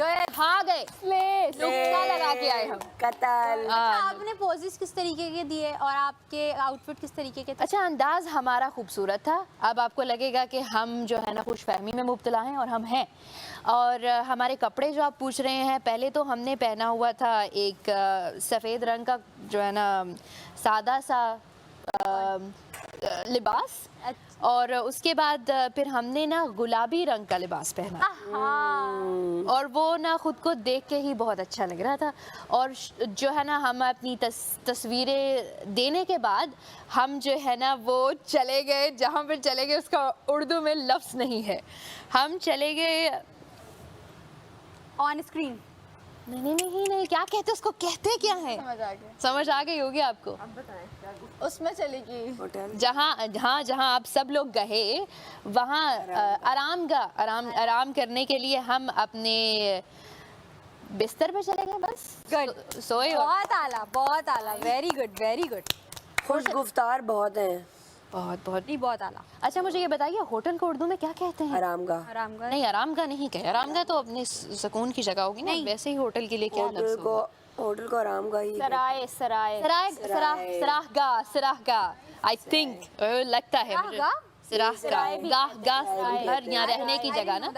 गए, खा गए, तुक्का लगा के आए हम। कतल। आपने पोजेस किस तरीके के दिए और आपके आउटफिट किस तरीके के थे? अच्छा, अंदाज हमारा खूबसूरत था। अब आपको लगेगा कि हम जो है ना खुशफहमी में मुब्तला हैं, और हम हैं। और हमारे कपड़े जो आप पूछ रहे हैं, पहले तो हमने पहना हुआ था एक सफ़ेद रंग का जो है ना सादा सा लिबास, और उसके बाद फिर हमने ना गुलाबी रंग का लिबास पहना, और वो ना खुद को देख के ही बहुत अच्छा लग रहा था। और जो है ना हम अपनी तस्वीरें देने के बाद हम जो है ना वो चले गए, जहाँ पर चले गए उसका उर्दू में लफ्ज़ नहीं है, हम चले गए ऑन स्क्रीन। नहीं, क्या कहते उसको, कहते क्या है? समझ आ गई होगी आपको। अब बताएं, उसमें चली गई जहाँ आप सब लोग गए वहाँ आराम करने के लिए हम अपने बिस्तर पे चले गए, बस सोए। बहुत आला, वेरी गुड। खुश गुफ्तार बहुत हैं, बहुत आला। अच्छा, मुझे ये बताइए, होटल को उर्दू में क्या कहते हैं? आरामगाह। नहीं, आरामगाह नहीं कहे, आरामगाह तो अपने सुकून की जगह होगी ना, वैसे ही होटल के लिए क्या लफ्ज़ होगा? होटल को आरामगाह ही सराहगाह, आई थिंक, लगता है मुझे सराहगाह, गाह यहाँ रहने की जगह ना।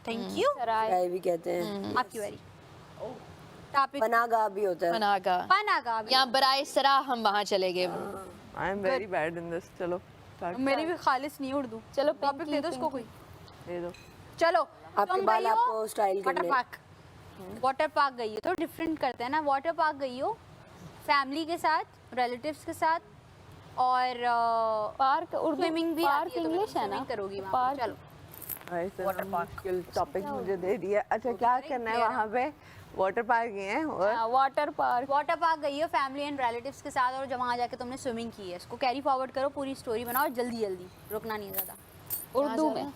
Thank you. सराय भी कहते हैं। आपकी बारी। पनागाह भी होता है। पनागाह यहाँ बराए सराह हम वहाँ चले गए। I am very bad in this. चलो मेरी भी खालिस नहीं उर्दू। चलो टॉपिक दे दो उसको, कोई दे दो। चलो, आपके बाल आपको स्टाइल करने। वाटर पार्क गई हो तो डिफरेंट करते हैं ना। वाटर पार्क गई हो फैमिली के साथ, रिलेटिव्स के साथ, और पार्क उर्दू, स्विमिंग भी पार्क इंग्लिश है ना, करोगी पार्क। चलो, वाटर पार्क टॉपिक मुझे दे दिया। अच्छा, क्या करना है वहाँ पे? वाटर पार्क गए हैं और वाटर पार्क गई हो फैमिली एंड रिलेटिव्स के साथ, और जब वहाँ जाके तुमने स्विमिंग की है, इसको कैरी फॉरवर्ड करो, पूरी स्टोरी बनाओ, जल्दी रुकना नहीं ज़्यादा। उर्दू में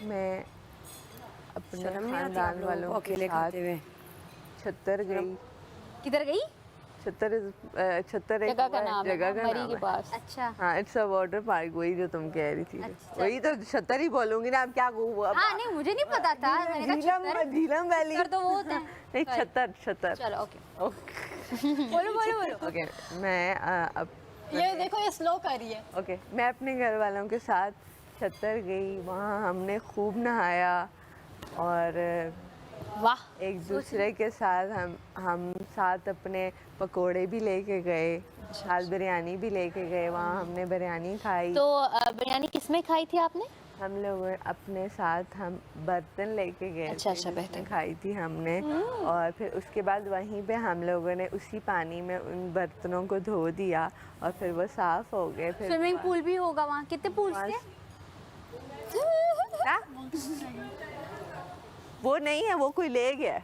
मैं अपने खानदान वालों के अकेले साथ खाते हुए छत्तर गई। किधर गई? छत्तर एक जगह का नाम जगह का मरी नाम के है। पास। अच्छा, हाँ, इट्स अ वाटर पार्क, वही जो तुम कह रही थी। अच्छा। वही तो छत्तर ही बोलूंगी ना, अब क्या कहूँ? हाँ नहीं, मुझे नहीं पता था, मैंने कहा छत्तर। झीलम वैली छत्तर तो वो होते हैं। नहीं, छत्तर। चलो, ओके। बोलो। ओके, मैं अब ये देखो, ये स्लो कर रही है। ओके, मैं अपने घर वालों के साथ छत्तर गई। वहाँ हमने खूब नहाया और वाह, एक दूसरे के साथ हम साथ अपने पकोड़े भी लेके गए, साथ बिरयानी भी लेके गए। वहाँ हमने बिरयानी खाई। तो बिरयानी किसमें खाई थी आपने? हम लोग अपने साथ हम बर्तन लेके गए। अच्छा, जिसमें बेहतर। खाई थी हमने। और फिर उसके बाद वहीं पे हम लोगों ने उसी पानी में उन बर्तनों को धो दिया और फिर वो साफ हो गए। फिर स्विमिंग पूल भी होगा वहाँ? कितने पूल्स थे? क्या? वो नहीं है, वो कोई ले गया।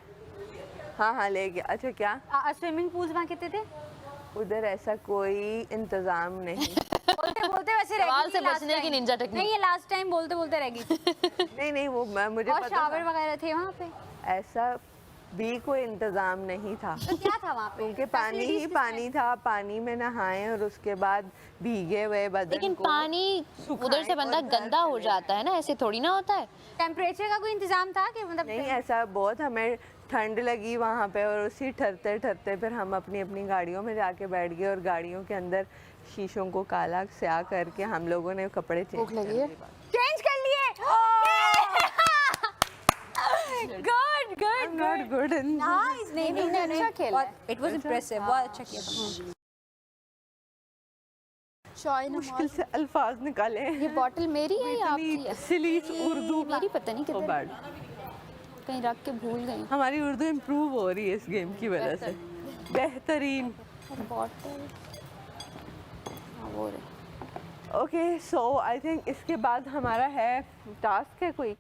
हाँ, ले गया। अच्छा, क्या स्विमिंग पूल्स वहाँ कितने थे? उधर ऐसा कोई इंतजाम नहीं। बोलते वैसे रह सवाल गई से थी last बचने की time। Ninja technique. नहीं, ये लास्ट टाइम बोलते रह गई थी। नहीं, वो मुझे और पता शावर था। वगैरह थे वहाँ पे? ऐसा भी कोई इंतजाम नहीं था, तो क्या था वहाँ पे? क्योंकि पानी ही पानी था। पानी में नहाए और उसके बाद भीगे हुए बदन लेकिन को पानी उधर से बंदा गंदा हो जाता है ना, ऐसे थोड़ी ना होता है। टेम्परेचर का कोई इंतजाम था कि मतलब? नहीं, ऐसा बहुत हमें ठंड लगी वहाँ पे, और उसी ठहरते फिर हम अपनी अपनी गाड़ियों में जाके बैठ गए, और गाड़ियों के अंदर शीशों को काला स्याह करके हम लोगों ने कपड़े चेंज कर लिए। Good not good in nice. नहीं, अच्छा खेला। इट वाज इंप्रेसिव, बहुत अच्छा किया था। मुश्किल से अल्फाज निकाले। ये बॉटल मेरी है या आपकी है? सिली उर्दू मेरी पता नहीं किधर बैड। कहीं रख के भूल गई। हमारी उर्दू इम्प्रूव हो रही है इस गेम की वजह से। बेहतरीन। बॉटल, हाँ वो रहे। ओके, सो आई थिंक इसके बाद हमारा है टास्क है कोई।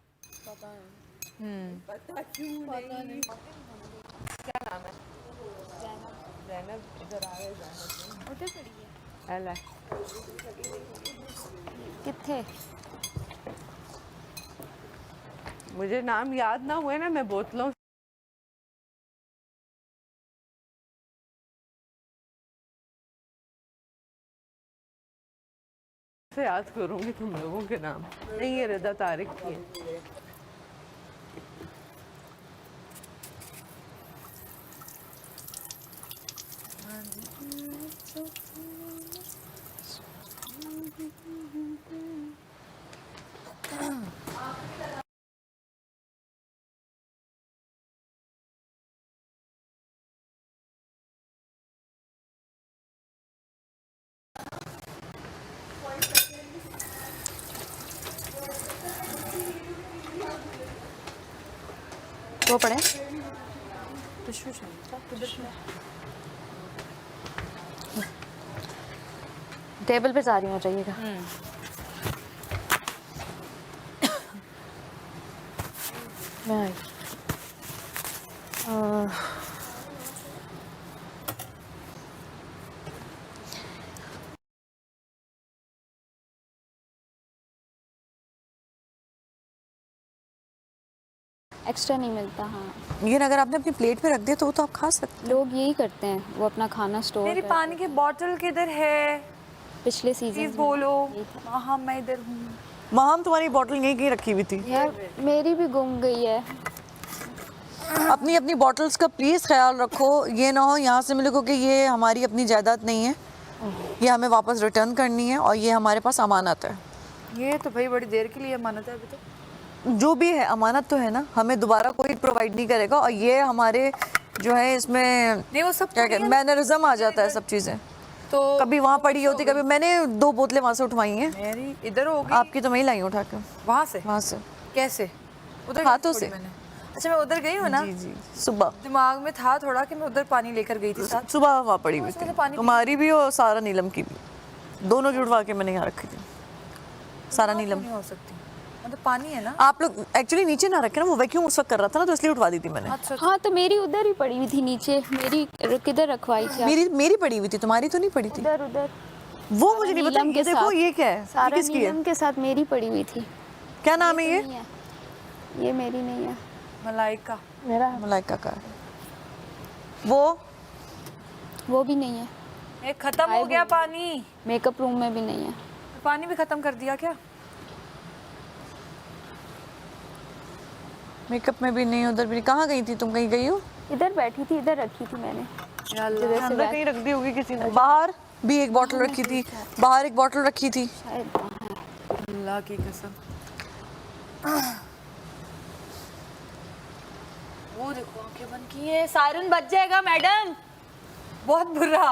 पता क्यों नहीं। क्या नाम है? ज़ैनब। इधर आ रहे ज़ैनब। एला किथे? मुझे नाम याद ना हुए ना, मैं बोतलों से याद करूंगी तुम लोगों के नाम। नहीं, ये रदा तारिक की है। वो पड़े टेबल पे जा रही हूँ, चाहिएगा। मैं आई। एक्स्ट्रा नहीं मिलता। हाँ, लेकिन अगर आपने अपनी प्लेट पे रख दिया तो वो तो आप खा सकते लोग यही करते हैं, वो अपना खाना स्टोर मेरी पानी की बोतल किधर है? पिछले सीजन प्लीज बोलो। हाँ, मैं इधर हूँ। हैं। माहम तुम्हारी बोतल यहीं कहीं रखी हुई थी। यार मेरी भी गुम गई है। अपनी अपनी बॉटल्स का प्लीज ख्याल रखो, ये ना हो यहाँ से मिले क्योंकि ये हमारी अपनी जायदाद नहीं है, ये हमें वापस रिटर्न करनी है और ये हमारे पास अमानत है। ये तो भाई बड़ी देर के लिए अमानत है अभी तो। जो भी है अमानत तो है ना, हमें दोबारा कोई प्रोवाइड नहीं करेगा और ये हमारे जो है इसमें नहीं, वो सब क्या कहते हैं, मैनरिज्म आ जाता है सब चीज़ें। तो कभी वहाँ पड़ी होती, कभी मैंने 2 बोतलें वहाँ से उठवाई हैं। मेरी इधर होगी। आपकी तो मैं ही लाई हूँ उठा के वहाँ से? वहाँ से कैसे? उधर हाथों छोड़ी से। मैंने। अच्छा, मैं उधर गई हूँ ना, जी जी सुबह दिमाग में था थोड़ा कि मैं उधर पानी लेकर गई थी साथ। सुबह वहाँ पड़ी हुई उसमें थी, से पानी तुम्हारी भी और सारा नीलम की भी, दोनों की उठवा के मैंने यहाँ रखी थी। सारा नीलम नहीं हो सकती, मतलब पानी है ना। आप लोग एक्चुअली नीचे ना रखे ना, वो वैक्यूम उस वक्त कर रहा था ना तो इसलिए उठवा दी थी मैंने। अच्छा, हाँ, तो मेरी उधर ही पड़ी हुई थी नीचे। मेरी किधर रखवाई थी? मेरी पड़ी हुई थी, तुम्हारी तो नहीं पड़ी थी। उधर उधर वो मुझे नहीं पता। नीलम ये के देखो साथ। ये क्या है, ये सारा किसकी है, नीलम के साथ मेरी पड़ी हुई थी। क्या नाम है ये? नहीं है, ये मेरी नहीं है। मलाइका। मेरा मलाइका का है। वो भी नहीं है। ये खत्म हो गया पानी। मेकअप रूम में भी नहीं है। पानी भी खत्म कर दिया क्या? मेकअप में भी नहीं, उधर भी नहीं। कहाँ गई थी तुम, कहीं गई हो? इधर बैठी थी, इधर रखी थी मैंने। अंदर कहीं रख दी होगी किसी ने। बाहर भी एक बोतल रखी थी, बाहर एक बोतल रखी थी। शायद अल्लाह की कसम। वो देखो आंखें बंद की है, सायरन बच जाएगा मैडम। बहुत बुरा।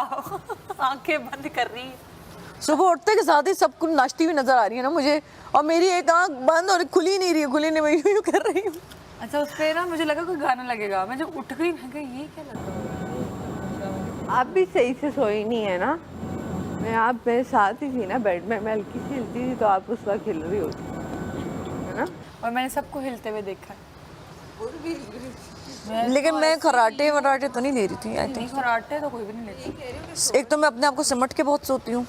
आंखें बंद कर रही है। सुबह उठते के साथ ही सब कुछ नाचती हुई नजर आ रही है ना मुझे, और मेरी एक आंख बंद और खुली नहीं रही है, खुली नहीं, मैं यूं कर रही हूँ। अच्छा, उस पे ना मुझे लगा कोई गाना लगेगा। मैं जब उठ गई मैं कहा ये क्या लगा। आप भी सही से सोई नहीं है ना? मैं आप मेरे साथ ही थी ना बेड में, मैं हल्की सी हिलती थी तो आप उस वक्त हिल रही होती, है ना? और मैंने सबको हिलते हुए देखा है। लेकिन मैं खराटे वराटे तो नहीं ले रही थी। आई नहीं, खराटे तो कोई भी नहीं लेता। थिंक एक तो मैं अपने आप को सिमट के बहुत सोती हूँ।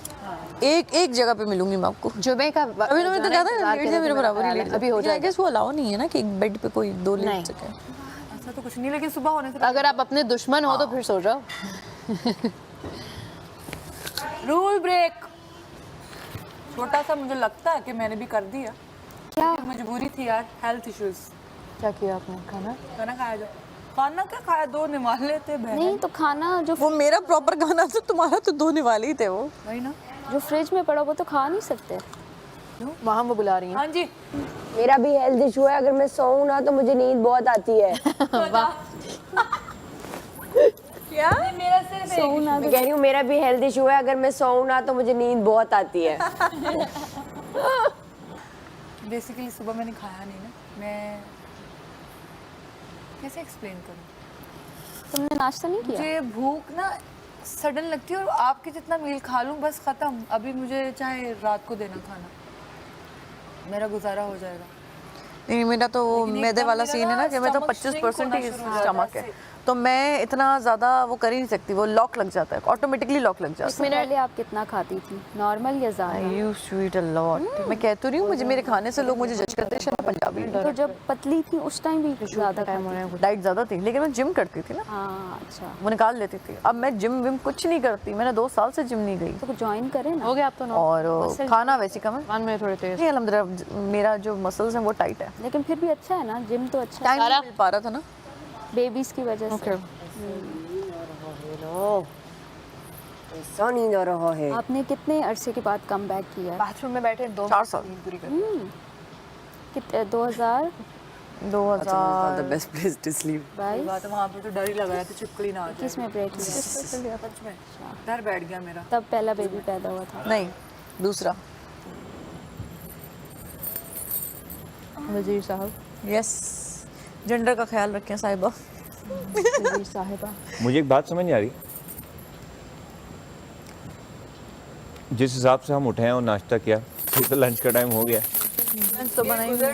एक जगह पे मिलूंगी मैं आपको। जुमे का अभी तो मैं तो कहता है मेरे बराबर ही लेट अभी हो जाएगा। वो अलाउ नहीं है ना कि एक बेड पे कोई 2 लेट सके। ऐसा तो कुछ नहीं, लेकिन सुबह होने से अगर आप अपने दुश्मन हो तो फिर सो जाओ। Rule break. छोटा सा मुझे लगता है कि मैंने भी कर दिया। क्या मजबूरी थी यार, हेल्थ इश्यूज। क्या किया आपने? खाना खाना खाया जो खाना क्या खाया, 2 निवाले थे बहन। नहीं, तो खाना जो वो मेरा प्रॉपर खाना था, तुम्हारा तो 2 निवाले ही थे वो। वही ना। जो फ्रिज में पड़ा वो तो खा नहीं सकते। वहाँ वो बुला रही हैं। हाँ जी। मेरा भी हेल्थ इशू है, अगर मैं सोऊं ना तो मुझे नींद बहुत आती है। क्या? मेरा सिर्फ मैं कह रही हूँ मेरा भी हेल्थ इशू है, अगर मैं सोऊं ना तो मुझे नींद बहुत आती है। बेसिकली सुबह मैंने खाया नहीं ना। मैं कैसे एक्सप्लेन करूँ? तुमने नाश्ता नहीं किया? मुझे भूख ना सडन लगती है और आपके जितना मील खा लूँ बस खत्म। अभी मुझे चाहे रात को देना खाना, मेरा गुजारा हो जाएगा। नहीं, मेरा तो वो लेकिन मैदे एकदम वाला मेरा सीन है ना कि मैं तो stomach 25% ही shrink होना शुरू हो जाता स्टमक है है, तो मैं इतना ज़्यादा वो कर ही नहीं सकती। वो लॉक लग जाता है, ऑटोमेटिकली लॉक लग जाता इसमें पहले आप कितना खाती थी, नॉर्मल या है। ज़्यादा? You sweet a lot. मैं कह तो रही हूँ, मुझे मेरे खाने से लोग मुझे जज करते हैं शायद पंजाबी हूँ। तो जब पतली थी उस टाइम भी ज़्यादा खाती थी? डाइट ज़्यादा थी, लेकिन मैं जिम करती थी ना, हाँ, अच्छा। वो निकाल लेती थी। अब मैं जिम विम कुछ नहीं करती, मैंने 2 साल से जिम नहीं गई तो ज्वाइन करें ना। हो गया आप तो? और खाना वैसे कम है। 1 मिनट थोड़े तेज। नहीं, अल्हम्दुलिल्लाह मेरा जो मसल्स हैं वो टाइट है। लेकिन फिर भी अच्छा है ना, जिम तो अच्छा है। टाइम नहीं मिल पा रहा था ना। बेबीज की वजह से। ऐसा नींद आ रहा है। आपने कितने अरसे के बाद कम बैक किया है? बाथरूम में बैठे 4 साल। 2022? 2000 the best place to sleep. बात वहाँ पे तो डर ही लगा रहा था छिपकली ना आ जाए। किसमें ब्रेक लिया? सच में डर बैठ गया मेरा। तब पहला बेबी पैदा हुआ था? नहीं, दूसरा। वजीर साहब। यस, जेंडर का ख्याल रखें साहिबा। साहिबा मुझे एक बात समझ नहीं आ रही, जिस हिसाब से हम उठे हैं और नाश्ता किया, फिर तो लंच का टाइम हो गया। तो बनाएंगे।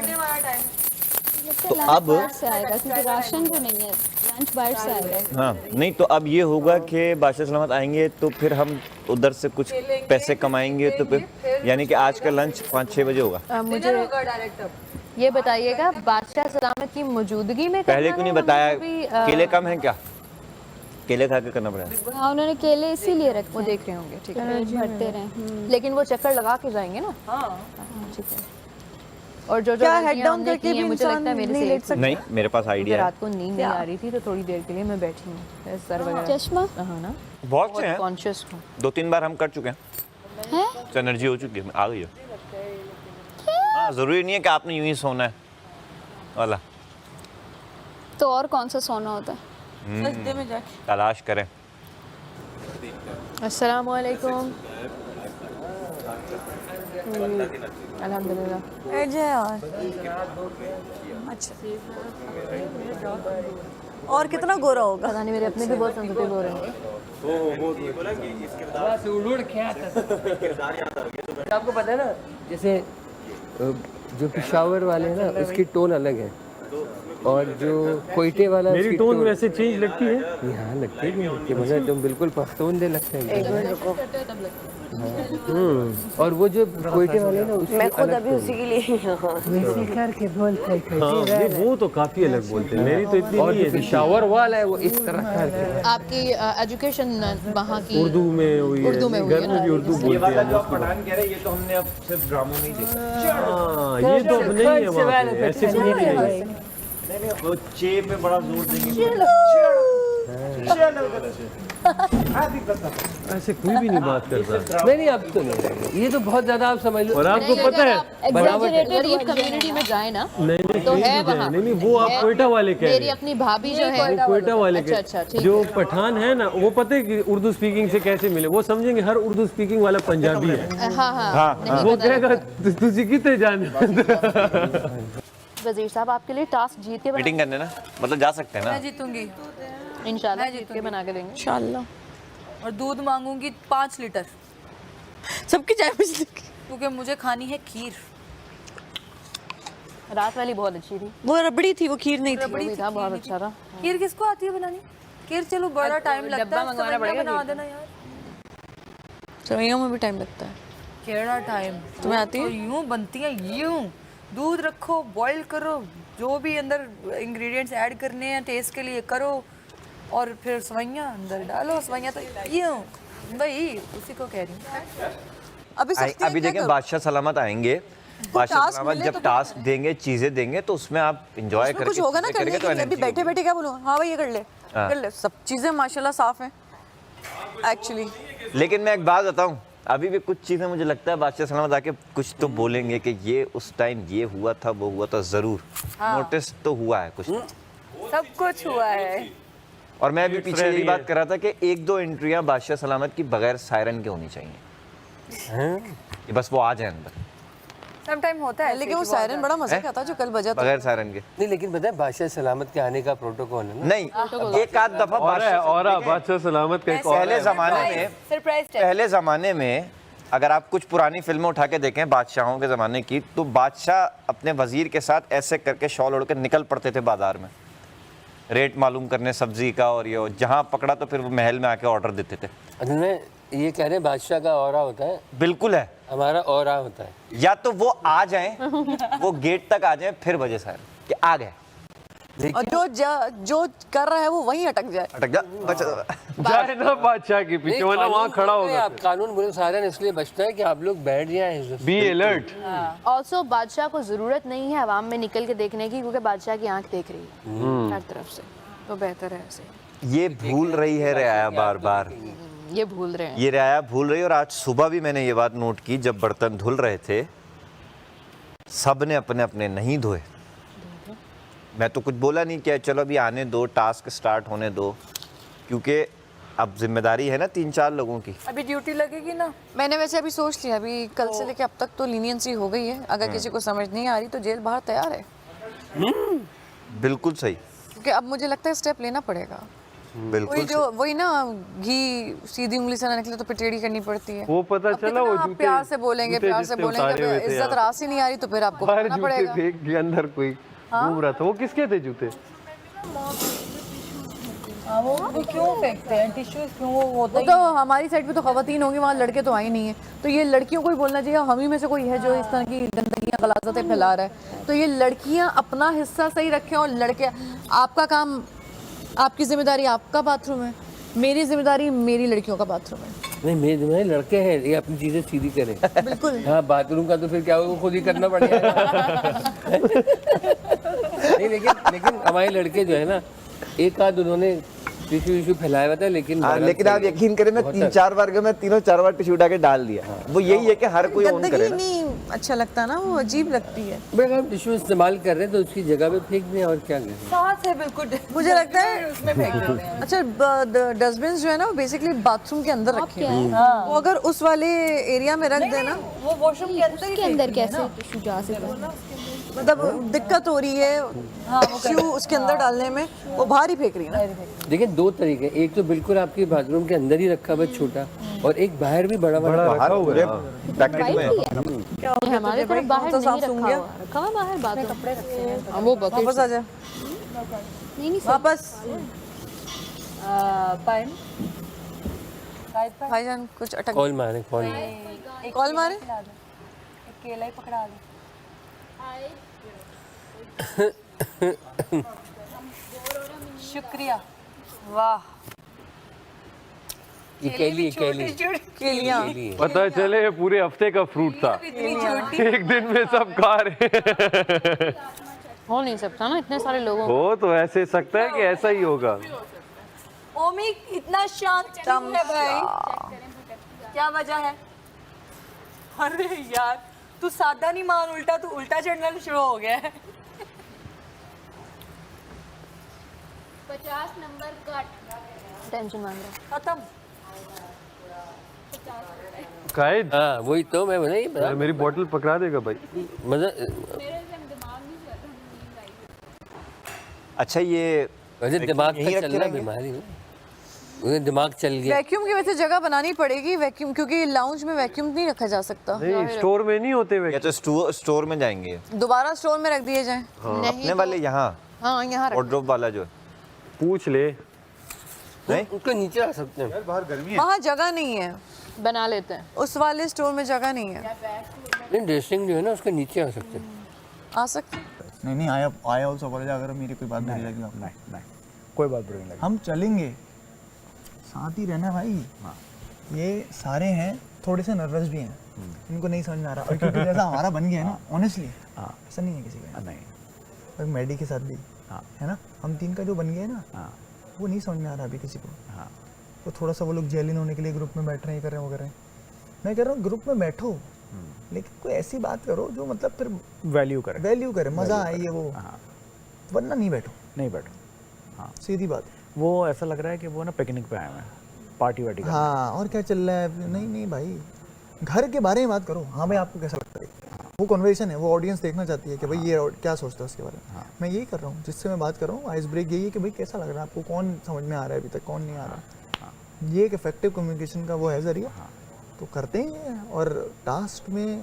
तो अब से आएगा क्योंकि राशन तो नहीं है, लंच बाहर से आएगा। हाँ नहीं, तो अब ये होगा कि बादशाह सलामत आएंगे तो फिर हम उधर से कुछ पैसे कमाएंगे, तो फिर यानी कि आज का लंच 5-6 बजे होगा। मुझे ये बताइएगा, बादशाह सलामत की मौजूदगी में पहले करना क्यों नहीं है? बताया? हम भी, केले कम हैं क्या? केले खा के करना पड़ेगा। हाँ उन्होंने केले इसीलिए रखे वो देख रहे होंगे, ठीक है, हैं, भरते रहे। लेकिन वो चक्कर लगा के जाएंगे ना। हाँ ठीक है। और जो क्या गलतियां हेड डाउन हमने करके की भी हैं, मुझे इंसान लगता है मेरे नहीं से लेट एक सकता। नहीं, मेरे पास मुझे आइडिया है। रात को नींद नहीं आ रही थी तो थोड़ी देर के लिए मैं बैठी हूँ, सर वगैरह चश्मा हाँ ना, बहुत से बहुत हैं, कॉन्शियस हूँ। 2-3 बार हम कर चुके हैं, है। एनर्जी हो चुकी है, आ गई है। हाँ, जरूरी नहीं है कि आपने यूं ही सोना है वाला, तो और कौन सा सोना होता है? सजदे में जाके। तलाश करें। अस्सलाम वालेकुम। अल्हम्दुलिल्लाह। बैठ जाए यार। अच्छा, और कितना गोरा होगा? पता नहीं, मेरे अपने भी बहुत सेंसिटिव हो रहे हैं। आपको पता है ना, जैसे जो पिशावर वाले हैं ना, उसकी टोन अलग है, और जो कोयटे वाला मेरी टोन वैसे चेंज लगती है। यहाँ लगती है कि मतलब तुम बिल्कुल पख्तून दे लगते हैं। और वो जो कोयटे वाले ना, उसकी मैं खुद अलग अभी उसी के लिए ही हूँ। वैसे करके बोलते हैं। हाँ, नहीं, वो तो काफी अलग बोलते हैं, मेरी तो इतनी और नहीं जो है। पिशावर वाला है वो इस तरह करके। आपकी एजुकेशन वहाँ की उर्दू में हुई है, उर्दू में हुई है घर में भी उर्दू ये बोलते वाला हैं। जो आप पठान कह रहे हैं, ये तो हमने अब सिर्फ ड्रामों में ही देखा। हाँ, ये तो अब नहीं है वहाँ पे, ऐसे कुछ नहीं है। वो चे पे बड़ा जोर देंगे। ऐसे कोई भी नहीं बात करता। नहीं अब तो नहीं, ये तो बहुत ज्यादा आप समझ लो। और आपको पता है, गरीब कम्युनिटी में जाए ना नहीं तो नहीं है नहीं, वहाँ। नहीं नहीं, वो आप है। कोयटा वाले कह रहे मेरी हैं। अपनी भाभी जो है वो कोयटा वाले अच्छा, अच्छा, के ठीक जो पठान है ना, वो पता है कि उर्दू स्पीकिंग से कैसे मिले, वो समझेंगे हर उर्दू स्पीकिंग वाला पंजाबी है। हाँ हाँ नहीं वो पता कहेगा तुझे कितने जाने। वजीर साहब आपके लिए टास्क जीत के मीटिंग करने ना, मतलब जा सकते हैं ना। मैं जीतूंगी इंशाल्लाह जीत के बना के देंगे। इंशाल्लाह। और दूध मांगूंगी 5 लीटर, सबकी चाय मुझे। क्योंकि मुझे खानी है खीर। रात वाली बहुत अच्छी थी, वो रबड़ी थी, वो खीर नहीं थी। वो भी था, बहुत अच्छा था। खीर किसको आती है बनानी? खीर चलो बड़ा टाइम लगता डब्बा है, मंगवाना सेवइयां पड़ेगा बना खीर देना यार। सेवइयों में भी टाइम लगता है। केड़ा टाइम तुम्हें आती है? तो यूं बनती है, यूं दूध रखो, बॉईल करो, जो भी अंदर इंग्रेडिएंट्स ऐड करने हैं टेस्ट के लिए करो, और फिर सेवइयां अंदर डालो। सेवइयां तो यूं भाई उसी को कह रही हूँ। अभी सस्ती अभी देखें, बादशाह सलामत आएंगे, बादशाह टास्क सलामत मिले जब तो टास्क देंगे, चीजें देंगे, तो उसमें आप इंजॉय इसमें करके कुछ होगा ना चीजें करने करेंगे के तो लिए। अभी एनर्जी बैठे बैठे क्या बोलूं, हाँ भाई ये कर ले, हाँ। कर ले। सब चीजें माशाल्लाह साफ हैं एक्चुअली। होगी। लेकिन मैं एक बात बताऊं, अभी भी कुछ चीजें मुझे लगता है बादशाह सलामत आके कुछ तो बोलेंगे कि ये उस टाइम ये हुआ था, वो हुआ था, जरूर नोटिस तो हुआ है कुछ। सब कुछ हुआ है। और मैं भी पीछे यही बात कर रहा था कि 1-2 एंट्रियां बादशाह सलामत की बगैर सायरन के होनी चाहिए, कि बस वो आ जाए अंदर सम टाइम होता है, लेकिन वो सायरन बड़ा मजे का था जो कल बजा था। बगैर सायरन के। नहीं लेकिन पता है बादशाह सलामत के आने का प्रोटोकॉल है ना। नहीं, एक आध दफा और बादशाह सलामत का एक और पहले जमाने में, सरप्राइज पहले ज़माने में अगर आप कुछ पुरानी फिल्में उठा के देखें बादशाहों के ज़माने की, तो बादशाह अपने वजीर के साथ ऐसे करके शॉल ओढ़ के निकल पड़ते थे बाजार में, रेट मालूम करने सब्जी का, और ये जहाँ पकड़ा तो फिर वो महल में आके ऑर्डर देते थे। असल में ये कह रहे हैं बादशाह का ऑरा होता है, बिल्कुल है, हमारा ऑरा होता है। या तो वो आ जाएं, वो गेट तक आ जाएं, फिर बजे सारे कि आ गए, और जो कर रहा है वो वहीं अटक जाए। अटक जा, बचा। जाए ना बादशाह के पीछे, वरना वहाँ खड़ा होगा। आप कानून मुल्क सारा इसलिए बचता है कि आप लोग बैठ जाएं। Be alert. ऑल्सो बादशाह को जरूरत नहीं है आवाम में निकल के देखने की, क्योंकि बादशाह की आंख देख रही है हर तरफ से, तो बेहतर है ऐसे। ये भूल रही है रियाया बार बार, ये भूल रहे हैं। ये रियाया भूल रही है। और आज सुबह भी मैंने ये बात नोट की, जब बर्तन धुल रहे थे सब ने अपने अपने नहीं धोए। मैं तो कुछ बोला नहीं कि चलो अभी आने दो, टास्क स्टार्ट होने दो, क्योंकि अब जिम्मेदारी है ना 3-4 लोगों की। अभी ड्यूटी लगेगी ना। मैंने वैसे अभी सोच लिया, अभी कल से लेके अब तक तो लीनियंसी हो गई है। अगर किसी को समझ नहीं आ रही तो जेल बाहर तैयार है। बिल्कुल सही, क्योंकि अब मुझे लगता है स्टेप लेना पड़ेगा। बिल्कुल वही ना, घी सीधी उंगली से ना निकले तो पिटेड़ी करनी पड़ती है। वो पता अब चला कितना वो आप जूते, प्यार से बोलेंगे, जूते प्यार से जिसने बोलेंगे, उतारे हुए थे इज्जत यहाँ। रास ही नहीं आ रही तो फिर आपको बाहर करना जूते पड़ेगा। थे कि अंदर कोई घूम रहा था, वो किसके थे जूते? वो क्यों फेंकते हैं टिश्यूज, क्यों वो होता है? तो हमारी साइड पे तो खवातीन होंगी, वहाँ लड़के तो आए नहीं है, तो ये लड़कियों को ही बोलना चाहिए। हम ही में से कोई है जो इस तरह की गंदगियाँ गलाजतें फैला रहा है, तो ये लड़कियाँ अपना हिस्सा सही रखें और लड़के, आपका काम, आपकी जिम्मेदारी आपका बाथरूम है, मेरी जिम्मेदारी मेरी लड़कियों का बाथरूम है। नहीं मेरे जिम्मेदारी लड़के हैं, ये अपनी चीजें सीधी करें। बिल्कुल। हाँ बाथरूम का तो फिर क्या होगा, खुद ही करना पड़ेगा। नहीं लेकिन हमारे लड़के जो है ना, एक आध उन्होंने टिश्यू फैलाया हुआ था, लेकिन लेकिन आप यकीन करें मैं 3-4 बार गया, मैं 3-4 बार टिश्यू उठा के डाल दिया। वो यही है कि हर कोई ऑन करे गंदगी ना। नहीं अच्छा लगता ना, वो अजीब लगती है। बट अगर हम टिश्यू इस्तेमाल कर रहे हैं तो उसकी जगह पे फेंक दें और क्या करें। साथ है बिल्कुल, मुझे लगता है उसमें फेंक देते हैं। अच्छा, डस्टबिन जो है ना वो बेसिकली बाथरूम के अंदर रखे हैं, वो अगर उस वाले एरिया में रख देना, वो वॉशरूम के अंदर कैसे टिश्यू जा सकता है, मतलब दिक्कत हो रही है टिश्यू उसके अंदर डालने में, वो बाहर ही फेंक रही है ना। देखिए दो तरीके, एक तो बिल्कुल आपके बाथरूम के अंदर ही रखा हुआ छोटा, और एक बाहर भी बड़ा बाहर पूरे पैकेट में। हमारे तरफ बाहर नहीं रखा हुआ, रखा हुआ बाहर बाथरूम कपड़े रखे हैं। वो बकेट वापस आ जा, नहीं वापस। भाईजान कुछ अटक, कॉल मारे कॉल मारे। शुक्रिया, वाह। ये केली केलियां पता चले ये पूरे हफ्ते का फ्रूट था, एक दिन में सब खा रहे। हो नहीं सकता ना इतने सारे लोगों। हो तो ऐसे सकता है कि ऐसा ही होगा। ओमी इतना शांत क्यों है भाई, क्या वजह है? अरे यार तू सादा नहीं मान, उल्टा तू उल्टा चढ़ना शुरू हो गया है। 50 नंबर कट, टेंशन मांग रहा। खत्म। कायद, हाँ वही तो मैं बता, मेरी बोतल पकड़ा देगा भाई। मतलब अच्छा ये वैसे दिमाग यहीं का रख के चलना रहेंगे? बीमारी है, उन्हें दिमाग चल गया। वैक्यूम की वजह से जगह बनानी पड़ेगी, वैक्यूम, क्योंकि लाउंज में वैक्यूम नहीं रखा जा सकता। नहीं स्टोर में नहीं होते या तो स्टोर में जाएंगे, दोबारा स्टोर में रख दिए जाएं। अपने वाले यहाँ हाँ यहाँ रख, वार्डरोब वाला जो है। पूछ ले। नहीं उसके नीचे आ सकते हैं। वहाँ जगह नहीं है, बना लेते हैं। उस वाले स्टोर में जगह नहीं है। नहीं ड्रेसिंग जो है ना उसके नीचे आ सकते हैं। आ सकते, नहीं आया ऑल्सो बोला, अगर मेरी कोई बात नहीं लगी आपको, नहीं कोई बात बुरी नहीं लगी, हम चलेंगे साथ ही रहना भाई। ये सारे हैं थोड़े से नर्वस भी हैं, इनको नहीं समझ में आ रहा, और क्योंकि जैसा हमारा बन गया है ना, ऑनेस्टली ऐसा नहीं है किसी का, नहीं मैडी के साथ भी है ना, हम तीन का जो बन गया है ना, वो नहीं समझ में आ रहा अभी किसी को। तो थोड़ा सा वो लोग जेलिन होने के लिए ग्रुप में बैठ रहे हैं, कर रहे हैं, वो कर रहे हैं। मैं कह रहा हूँ ग्रुप में बैठो, लेकिन कोई ऐसी बात करो जो मतलब फिर वैल्यू करे, मज़ा आए, ये वो, वरना नहीं बैठो। हाँ सीधी बात। वो ऐसा लग रहा है कि वो ना पिकनिक पे आए हैं, पार्टी वार्टी करने। हाँ, और क्या चल रहा है? नहीं भाई, घर के बारे में बात करो। हाँ भाई आपको कैसा लगता है, वो कन्वर्सेशन है, वो ऑडियंस देखना चाहती है कि भाई ये क्या सोचता है उसके बारे में। मैं यही कर रहा हूँ, जिससे मैं बात कर रहा हूँ, आइस ब्रेक यही है कि भाई कैसा लग रहा है आपको, कौन समझ में आ रहा है अभी तक, कौन नहीं आ रहा। ये एक इफेक्टिव कम्युनिकेशन का वो है जरिया, तो करते ही हैं। और टास्क में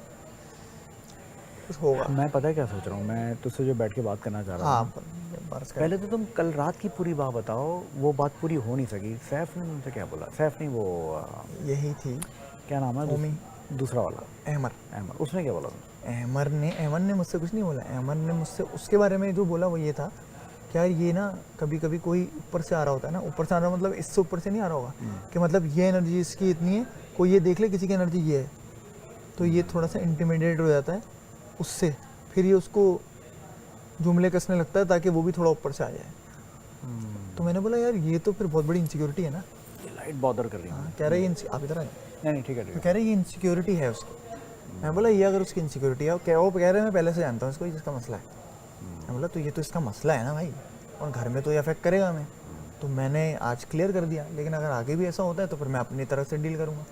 कुछ होगा। मैं पता है क्या सोच रहा हूँ, मैं तुझसे जो बैठ के बात करना चाह रहा हूँ। पहले तो तुम कल रात की पूरी बात बताओ, वो बात पूरी हो नहीं सकी। सैफ ने तुमसे क्या बोला? सैफ नहीं, वो यही थी, क्या नाम है ओमी, दूसरा वाला अहमर, उसने क्या बोला? अहमर ने मुझसे कुछ नहीं बोला। अहमर ने मुझसे उसके बारे में जो बोला वो ये था कि यार ये ना कभी कभी कोई ऊपर से आ रहा होता है ना, ऊपर से आ रहा मतलब इससे ऊपर से नहीं आ रहा होगा, कि मतलब ये एनर्जी इसकी इतनी है, कोई ये देख ले किसी की एनर्जी ये है, तो ये थोड़ा सा इंटिमिडेट हो जाता है उससे, फिर ये उसको जुमले कसने लगता है ताकि वो भी थोड़ा ऊपर से आ जाए। तो मैंने बोला यार ये तो फिर बहुत बड़ी इनसिक्योरिटी है ना। ये लाइट बॉदर कर रही है। कह रहे हैं आप इधर आए, नहीं ठीक है, तो कह रहे ये इनसिक्योरिटी है उसकी। मैं बोला ये अगर उसकी इनसिक्योरिटी है, क्या वो कह रहे हैं मैं पहले से जानता हूँ इसको, इसका मसला है। मैं बोला तो ये तो इसका मसला है ना भाई, और घर में तो ये अफेक्ट करेगा हमें, तो मैंने आज क्लियर कर दिया, लेकिन अगर आगे भी ऐसा होता है तो फिर मैं अपनी तरफ से डील करूँगा।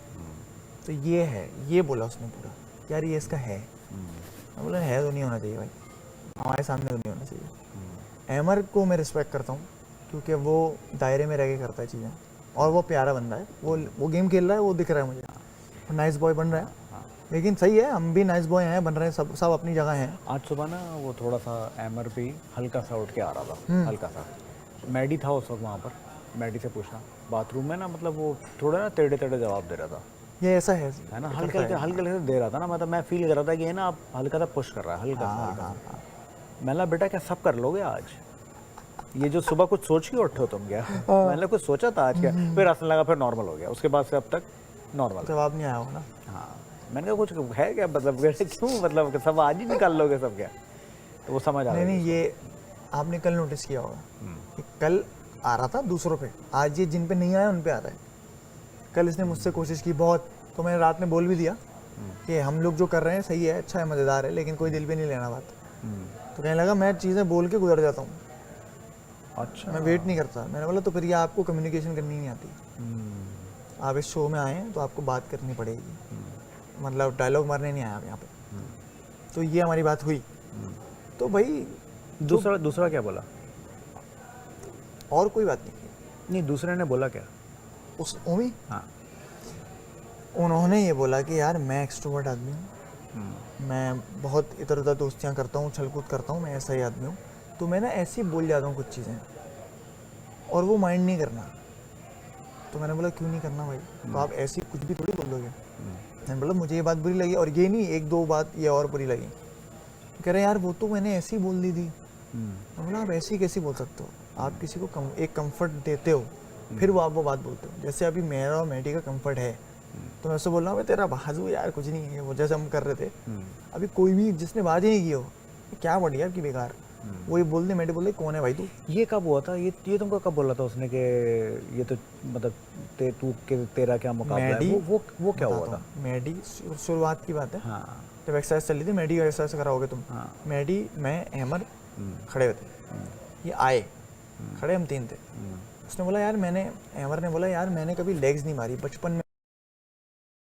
तो ये है, ये बोला उसने पूरा, यार ये इसका है। मैं बोला है तो नहीं होना चाहिए भाई, हमारे सामने तो नहीं होना चाहिए। एमर को मैं रिस्पेक्ट करता हूँ क्योंकि वो दायरे में रह के करता है चीज़ें और वो प्यारा बंदा है, वो गेम खेल रहा है, वो दिख रहा है मुझे, नाइस बॉय बन रहा है। लेकिन सही है, हम भी नाइस बॉय हैं, बन रहे हैं, सब अपनी जगह हैं। आज सुबह ना वो थोड़ा सा एमर पे हल्का सा उठ के आ रहा था, हल्का सा। मैडी था उस वक्त वहाँ पर, मैडी से पूछना बाथरूम में ना, मतलब वो थोड़ा ना टेढ़े टेढ़े जवाब दे रहा था। ये ऐसा है ना, हल्के से दे रहा था ना, मतलब मैं फील कर रहा था कि ये ना आप हल्का सा पुश कर रहा है, हल्का सा। मैंने बेटा क्या सब कर लोगे आज? ये जो सुबह कुछ सोच के उठे हो तुम क्या? मैंने कुछ सोचा था आज क्या? फिर हंसने लगा, फिर नॉर्मल हो गया, उसके बाद से अब तक नॉर्मल। जवाब नहीं आया हो ना? हाँ, मैंने कहा कुछ है क्या, मतलब क्यों, मतलब सब आज ही निकाल लोगे सब क्या? तो वो समझ आ रहा है। नहीं, ये आपने कल नोटिस किया होगा कि कल आ रहा था दूसरों पे, आज ये जिन पे नहीं आया उन पे आ रहा है। कल इसने मुझसे कोशिश की बहुत, तो मैंने रात में बोल भी दिया कि हम लोग जो कर रहे हैं सही है, अच्छा है, मज़ेदार है, लेकिन कोई दिल पे नहीं लेना बात। तो कहने लगा मैं चीज़ें बोल के गुजर जाता हूँ, अच्छा, मैं वेट नहीं करता। मैंने बोला तो फिर ये आपको कम्युनिकेशन करनी नहीं आती। आप इस शो में आए हैं तो आपको बात करनी पड़ेगी, मतलब डायलॉग मारने नहीं आया आप यहाँ पे। तो ये हमारी बात हुई। तो भाई दूसरा क्या बोला? और कोई बात नहीं की। नहीं, दूसरे ने बोला क्या? उस ओमी, हाँ, उन्होंने ये बोला कि यार मैं एक्सट्रोवर्ट आदमी हूँ, मैं बहुत इधर उधर दोस्तियाँ करता हूँ, छलकूद करता हूँ, मैं ऐसा ही आदमी हूँ, तो मैं ना ऐसे ही बोल जाता हूँ कुछ चीज़ें और वो माइंड नहीं करना। तो मैंने बोला क्यों नहीं करना भाई, तो आप ऐसी कुछ भी थोड़ी बोलोगे। मैंने बोला मुझे ये बात बुरी लगी, और ये नहीं एक दो बात ये और बुरी लगी। कह रहे यार वो तो मैंने ऐसी बोल दी थी। मैंने बोला आप ऐसी कैसी बोल सकते हो, आप किसी को एक कंफर्ट देते हो, फिर वो आप वो बात बोलते हो। जैसे अभी मेरा और मैटी का कंफर्ट है, तो मैं उससे बोल रहा हूँ तेरा बाजू यार कुछ नहीं है, वो जैसे हम कर रहे थे। अभी कोई भी जिसने बात ही नहीं की हो, क्या बढ़िया की बेकार, वो ये बोल दे, मैटी बोल दे कौन है भाई तू। ये कब हुआ था? ये तुमको कब बोला था उसने कि ये तो मतलब तेरा क्या मुकाबला है? वो क्या हुआ था? मैडी शुरुआत की बात है। हाँ, जब एक्सरसाइज चली थी, मैडी एक्सरसाइज कराओगे तुम। हाँ। मैडी, मैं, अहमद खड़े हुए थे, ये आए खड़े, हम तीन थे। उसने बोला यार अहमद ने बोला यार मैंने कभी लेग्स नहीं मारी, बचपन